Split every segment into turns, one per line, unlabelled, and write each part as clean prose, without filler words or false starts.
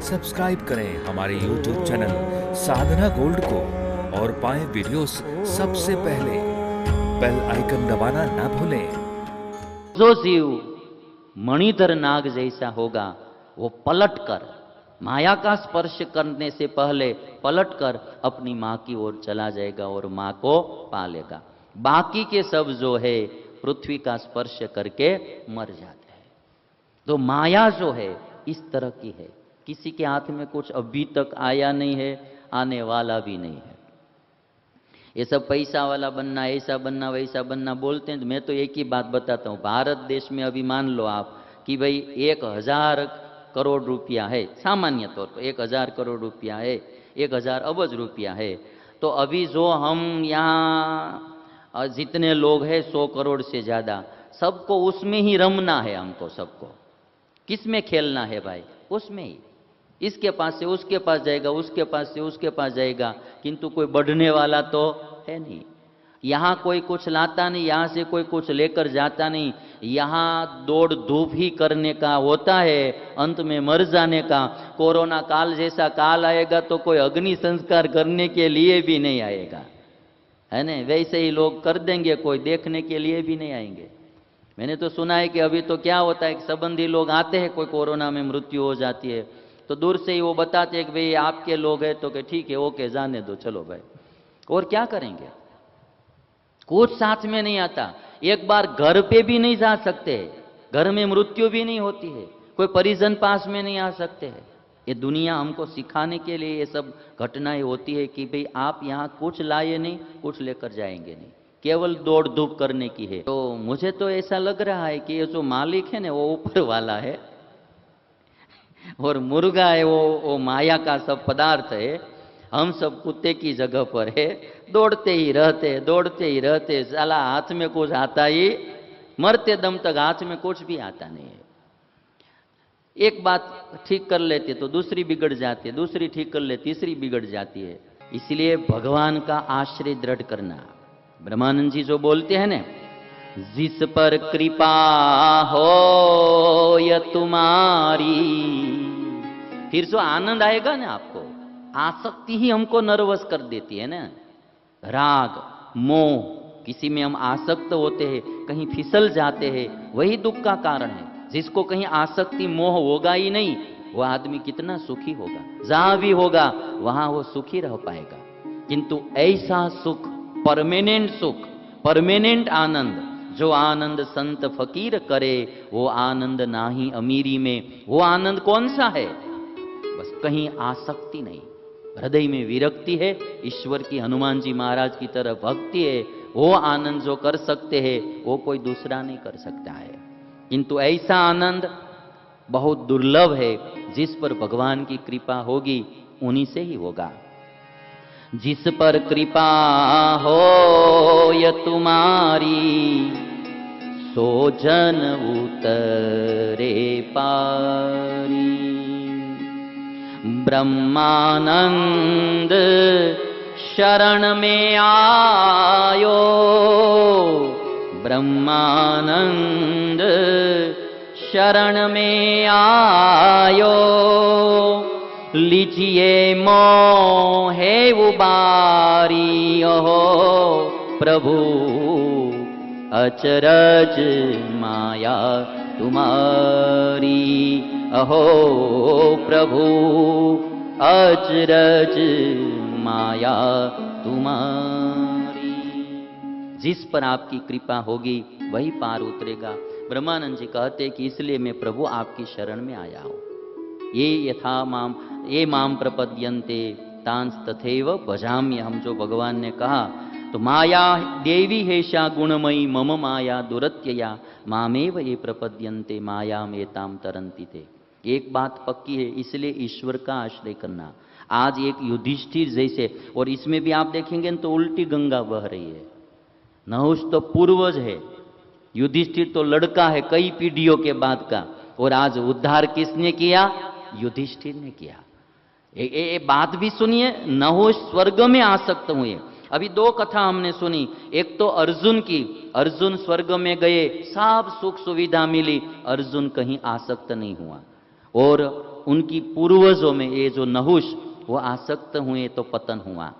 Subscribe करें हमारे YouTube channel साधना gold को और पाएं वीडियोस सबसे पहले। बेल आइकन दबाना ना भूलें।
जो जीव मणिधर नाग जैसा होगा वो पलटकर माया का स्पर्श करने से पहले पलटकर अपनी मां की ओर चला जाएगा और मां को पालेगा। बाकी के सब जो है पृथ्वी का स्पर्श करके मर जाते हैं। तो माया जो है इस तरह की है, किसी के हाथ में कुछ अभी तक आया नहीं है, आने वाला भी नहीं है। ये सब पैसा वाला बनना, ऐसा बनना, वैसा बनना बोलते हैं। मैं तो एक ही बात बताता हूँ, भारत देश में अभी मान लो आप कि भाई 1000 करोड़ रुपया है, सामान्य तौर पर 1000 करोड़ रुपया है, 1000 अबज रुपया है। तो अभी जो हम यहाँ जितने लोग हैं 100 करोड़ से ज़्यादा, सबको उसमें ही रमना है। हमको सबको किस में खेलना है भाई? उसमें ही। इसके पास से उसके पास जाएगा, उसके पास से उसके पास जाएगा, किंतु कोई बढ़ने वाला तो है नहीं। यहाँ कोई कुछ लाता नहीं, यहाँ से कोई कुछ लेकर जाता नहीं। यहाँ दौड़ धूप ही करने का होता है, अंत में मर जाने का। कोरोना काल जैसा काल आएगा तो कोई अग्नि संस्कार करने के लिए भी नहीं आएगा, है ना? वैसे ही लोग कर देंगे, कोई देखने के लिए भी नहीं आएंगे। मैंने तो सुना है कि अभी तो क्या होता है कि संबंधी लोग आते हैं, कोई कोरोना में मृत्यु हो जाती है तो दूर से ही वो बताते हैं कि भाई आपके लोग हैं, तो कि ठीक है, ओके, जाने दो, चलो भाई। और क्या करेंगे? कुछ साथ में नहीं आता। एक बार घर पे भी नहीं जा सकते, घर में मृत्यु भी नहीं होती है, कोई परिजन पास में नहीं आ सकते हैं। ये दुनिया हमको सिखाने के लिए ये सब घटनाएं होती है कि भाई आप यहाँ कुछ लाए नहीं, कुछ लेकर जाएंगे नहीं, केवल दौड़ धूप करने की है। तो मुझे तो ऐसा लग रहा है कि ये जो मालिक है ना वो ऊपर वाला है, और मुर्गा है वो माया का सब पदार्थ है। हम सब कुत्ते की जगह पर है, दौड़ते ही रहते, दौड़ते ही रहते। साला हाथ में कुछ आता ही, मरते दम तक हाथ में कुछ भी आता नहीं है। एक बात ठीक कर लेते तो दूसरी बिगड़ जाती है, दूसरी ठीक कर ले तीसरी बिगड़ जाती है। इसलिए भगवान का आश्रय दृढ़ करना। ब्रह्मानंद जी जो बोलते हैं ना, जिस पर कृपा हो या तुम्हारी, फिर जो आनंद आएगा ना आपको, आसक्ति ही हमको नर्वस कर देती है ना। राग मोह, किसी में हम आसक्त होते हैं, कहीं फिसल जाते हैं, वही दुख का कारण है। जिसको कहीं आसक्ति मोह होगा ही नहीं, वो आदमी कितना सुखी होगा। जहां भी होगा वहां वो सुखी रह पाएगा। किंतु ऐसा सुख, परमानेंट सुख, परमानेंट आनंद, जो आनंद संत फकीर करे, वो आनंद नाही अमीरी में। वो आनंद कौन सा है? बस कहीं आसक्ति नहीं, हृदय में विरक्ति है, ईश्वर की, हनुमान जी महाराज की तरह भक्ति है। वो आनंद जो कर सकते हैं वो कोई दूसरा नहीं कर सकता है। किंतु ऐसा आनंद बहुत दुर्लभ है। जिस पर भगवान की कृपा होगी उन्हीं से ही होगा। जिस पर कृपा हो या तुम्हारी, सो जन उतरे पारी। ब्रह्मानंद शरण में आयो, ब्रह्मानंद शरण में आयो। लीजिए मोहे उबारी, ओहो प्रभु अचरज माया तुम्हारी। अहो प्रभु अचरज माया तुम्हारी। जिस पर आपकी कृपा होगी वही पार उतरेगा। ब्रह्मानंद जी कहते कि इसलिए मैं प्रभु आपकी शरण में आया हूं। ये माम प्रपद्यन्ते तांस तथैव भजाम्य, हम जो भगवान ने कहा। तो माया देवी हेषा गुणमयी मम माया दुरत्यया, मामेव ये प्रपद्यन्ते माया में ताम तरंती थे। एक बात पक्की है, इसलिए ईश्वर का आश्रय करना। आज एक युधिष्ठिर जैसे, और इसमें भी आप देखेंगे तो उल्टी गंगा बह रही है। नहुष तो पूर्वज है, युधिष्ठिर तो लड़का है कई पीढ़ियों के बाद का, और आज उद्धार किसने किया? युधिष्ठिर ने किया। ये बात भी सुनिए, नहुष स्वर्ग में आसक्त हुए। अभी दो कथा हमने सुनी, एक तो अर्जुन की, अर्जुन स्वर्ग में गए, सब सुख सुविधा मिली, अर्जुन कहीं आसक्त नहीं हुआ। और उनकी पूर्वजों में ये जो नहुष वो आसक्त हुए तो पतन हुआ,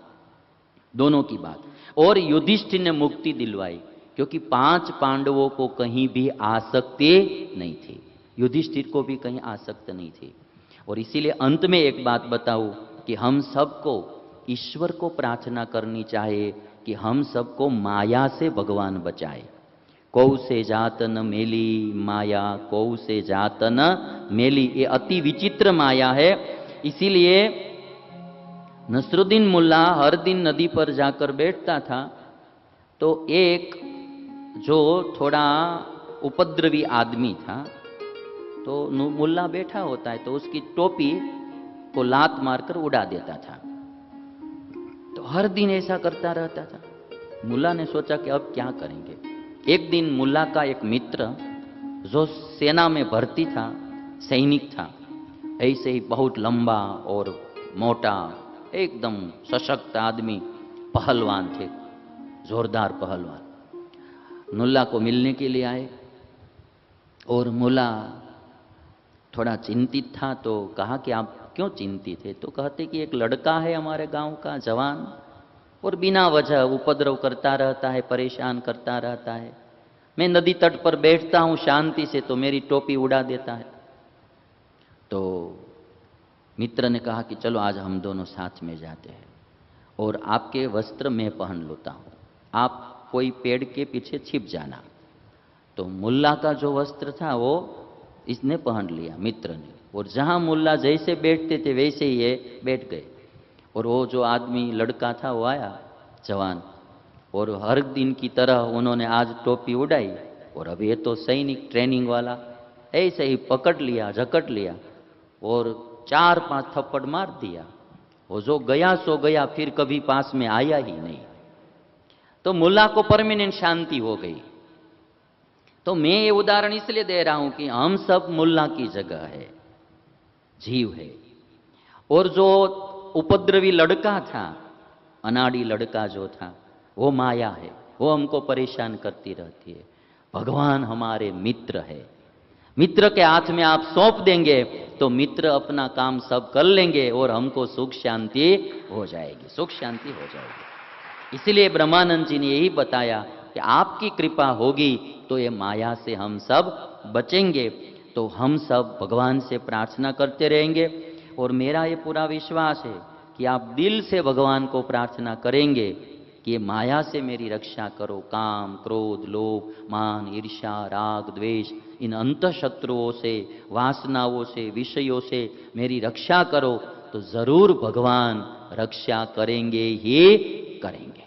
दोनों की बात। और युधिष्ठिर ने मुक्ति दिलवाई, क्योंकि 5 पांडवों को कहीं भी आसक्ति नहीं थी, युधिष्ठिर को भी कहीं आसक्त नहीं थी। और इसीलिए अंत में एक बात बताऊं कि हम सबको ईश्वर को प्रार्थना करनी चाहिए कि हम सबको माया से भगवान बचाए। कौ से जात न मेली माया, कौ से जात न मेली, ये अति विचित्र माया है। इसीलिए नसरुद्दीन मुल्ला हर दिन नदी पर जाकर बैठता था, तो एक जो थोड़ा उपद्रवी आदमी था, तो मुल्ला बैठा होता है तो उसकी टोपी को लात मारकर उड़ा देता था। तो हर दिन ऐसा करता रहता था। मुल्ला ने सोचा कि अब क्या करेंगे। एक दिन मुल्ला का एक मित्र जो सेना में भर्ती था, सैनिक था, ऐसे ही बहुत लंबा और मोटा, एकदम सशक्त आदमी, पहलवान थे, जोरदार पहलवान, मुल्ला को मिलने के लिए आए। और मुल्ला थोड़ा चिंतित था, तो कहा कि आप क्यों चिंतित है? तो कहते कि एक लड़का है हमारे गांव का जवान, और बिना वजह उपद्रव करता रहता है, परेशान करता रहता है। मैं नदी तट पर बैठता हूं शांति से तो मेरी टोपी उड़ा देता है। तो मित्र ने कहा कि चलो आज हम दोनों साथ में जाते हैं और आपके वस्त्र मैं पहन लेता हूं, आप कोई पेड़ के पीछे छिप जाना। तो मुल्ला का जो वस्त्र था वो इसने पहन लिया, मित्र ने, और जहां मुल्ला जैसे बैठते थे वैसे ही ये बैठ गए। और वो जो आदमी लड़का था वो आया, जवान, और हर दिन की तरह उन्होंने आज टोपी उड़ाई, और अब ये तो सैनिक ट्रेनिंग वाला ऐसे ही पकड़ लिया, जकड़ लिया और 4-5 थप्पड़ मार दिया। वो जो गया सो गया, फिर कभी पास में आया ही नहीं। तो मुल्ला को परमानेंट शांति हो गई। तो मैं ये उदाहरण इसलिए दे रहा हूं कि हम सब मुल्ला की जगह है, जीव है। और जो उपद्रवी लड़का था, अनाड़ी लड़का जो था, वो माया है, वो हमको परेशान करती रहती है। भगवान हमारे मित्र है, मित्र के हाथ में आप सौंप देंगे तो मित्र अपना काम सब कर लेंगे और हमको सुख शांति हो जाएगी, सुख शांति हो जाएगी। इसलिए ब्रह्मानंद जी ने यही बताया कि आपकी कृपा होगी तो ये माया से हम सब बचेंगे। तो हम सब भगवान से प्रार्थना करते रहेंगे, और मेरा ये पूरा विश्वास है कि आप दिल से भगवान को प्रार्थना करेंगे कि ये माया से मेरी रक्षा करो, काम, क्रोध, लोभ, मान, ईर्ष्या, राग, द्वेष, इन अंतःशत्रुओं से, वासनाओं से, विषयों से मेरी रक्षा करो, तो जरूर भगवान रक्षा करेंगे ही करेंगे।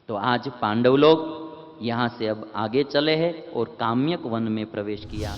तो आज पांडव लोग यहाँ से अब आगे चले हैं और काम्यक वन में प्रवेश किया।